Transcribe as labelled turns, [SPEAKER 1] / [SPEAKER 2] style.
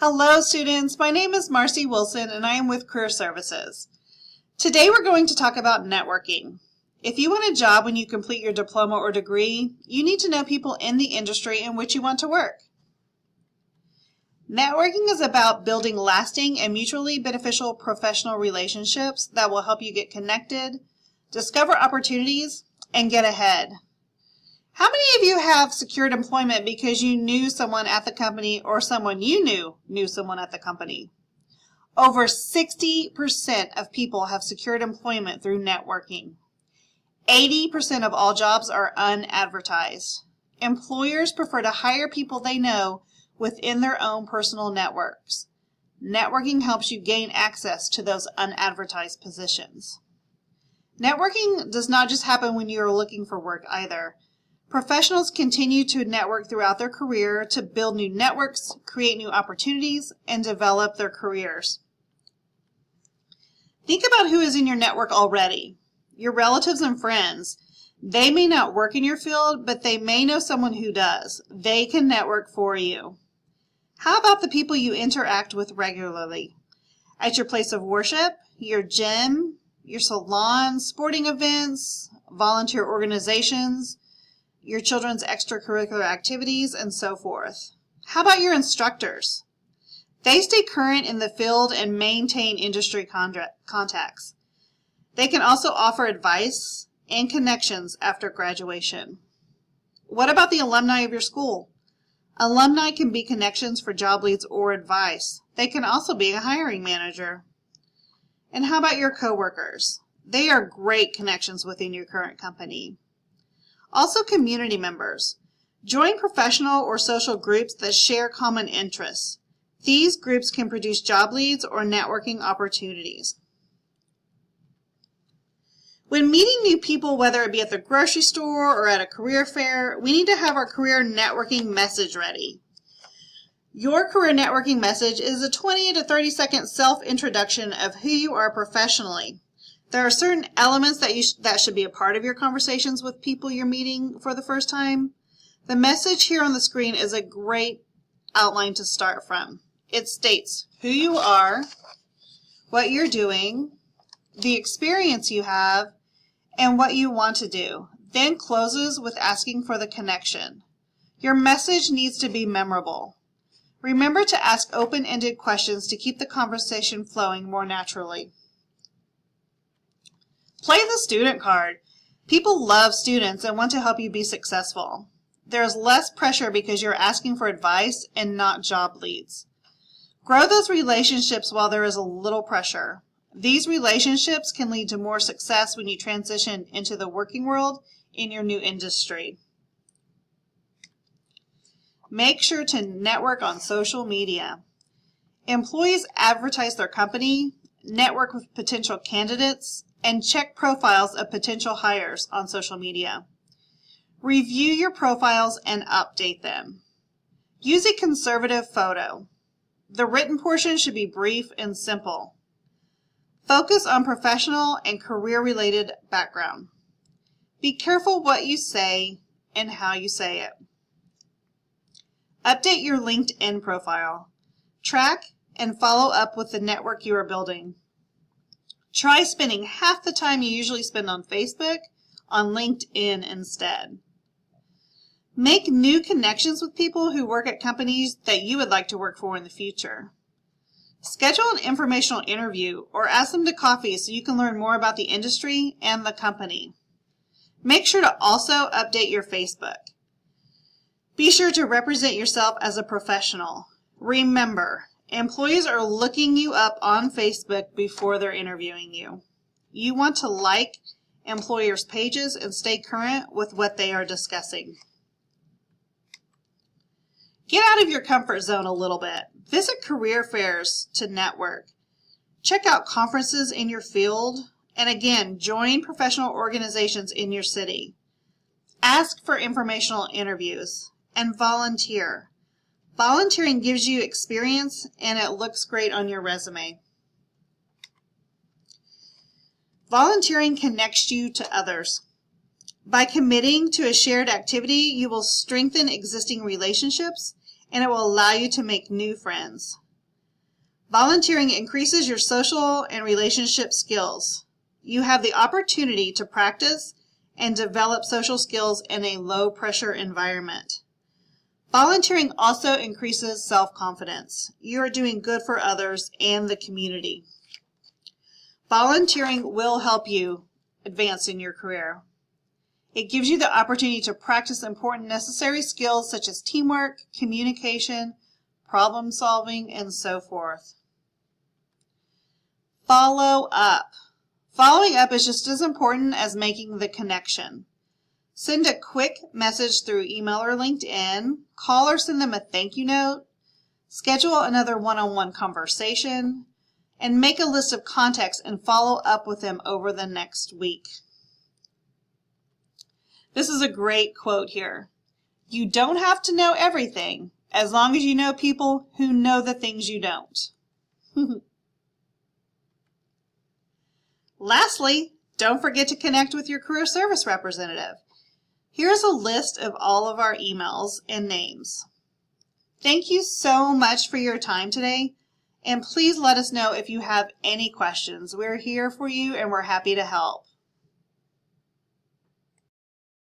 [SPEAKER 1] Hello students, my name is Marcy Wilson and I am with Career Services. Today we're going to talk about networking. If you want a job when you complete your diploma or degree, you need to know people in the industry in which you want to work. Networking is about building lasting and mutually beneficial professional relationships that will help you get connected, discover opportunities, and get ahead. How many of you have secured employment because you knew someone at the company or someone you knew someone at the company? Over 60% of people have secured employment through networking. 80% of all jobs are unadvertised. Employers prefer to hire people they know within their own personal networks. Networking helps you gain access to those unadvertised positions. Networking does not just happen when you are looking for work either. Professionals continue to network throughout their career to build new networks, create new opportunities, and develop their careers. Think about who is in your network already. Your relatives and friends. They may not work in your field, but they may know someone who does. They can network for you. How about the people you interact with regularly? At your place of worship, your gym, your salon, sporting events, volunteer organizations, your children's extracurricular activities, and so forth. How about your instructors? They stay current in the field and maintain industry contacts. They can also offer advice and connections after graduation. What about the alumni of your school? Alumni can be connections for job leads or advice. They can also be a hiring manager. And how about your coworkers? They are great connections within your current company. Also, community members. Join professional or social groups that share common interests. These groups can produce job leads or networking opportunities. When meeting new people, whether it be at the grocery store or at a career fair, we need to have our career networking message ready. Your career networking message is a 20 to 30 second self-introduction of who you are professionally. There are certain elements that should be a part of your conversations with people you're meeting for the first time. The message here on the screen is a great outline to start from. It states who you are, what you're doing, the experience you have, and what you want to do. Then closes with asking for the connection. Your message needs to be memorable. Remember to ask open-ended questions to keep the conversation flowing more naturally. Play the student card. People love students and want to help you be successful. There is less pressure because you're asking for advice and not job leads. Grow those relationships while there is a little pressure. These relationships can lead to more success when you transition into the working world in your new industry. Make sure to network on social media. Employees advertise their company, network with potential candidates, and check profiles of potential hires on social media. Review your profiles and update them. Use a conservative photo. The written portion should be brief and simple. Focus on professional and career-related background. Be careful what you say and how you say it. Update your LinkedIn profile. Track and follow up with the network you are building. Try spending half the time you usually spend on Facebook on LinkedIn instead. Make new connections with people who work at companies that you would like to work for in the future. Schedule an informational interview or ask them to coffee so you can learn more about the industry and the company. Make sure to also update your Facebook. Be sure to represent yourself as a professional. Remember, employees are looking you up on Facebook before they're interviewing you. You want to like employers' pages and stay current with what they are discussing. Get out of your comfort zone a little bit. Visit career fairs to network. Check out conferences in your field. And again, join professional organizations in your city. Ask for informational interviews and volunteer. Volunteering gives you experience and it looks great on your resume. Volunteering connects you to others. By committing to a shared activity, you will strengthen existing relationships and it will allow you to make new friends. Volunteering increases your social and relationship skills. You have the opportunity to practice and develop social skills in a low-pressure environment. Volunteering also increases self-confidence. You are doing good for others and the community. Volunteering will help you advance in your career. It gives you the opportunity to practice important necessary skills such as teamwork, communication, problem solving, and so forth. Follow up. Following up is just as important as making the connection. Send a quick message through email or LinkedIn, call or send them a thank you note, schedule another one-on-one conversation, and make a list of contacts and follow up with them over the next week. This is a great quote here. You don't have to know everything as long as you know people who know the things you don't. Lastly, don't forget to connect with your career service representative. Here's a list of all of our emails and names. Thank you so much for your time today, and please let us know if you have any questions. We're here for you and we're happy to help.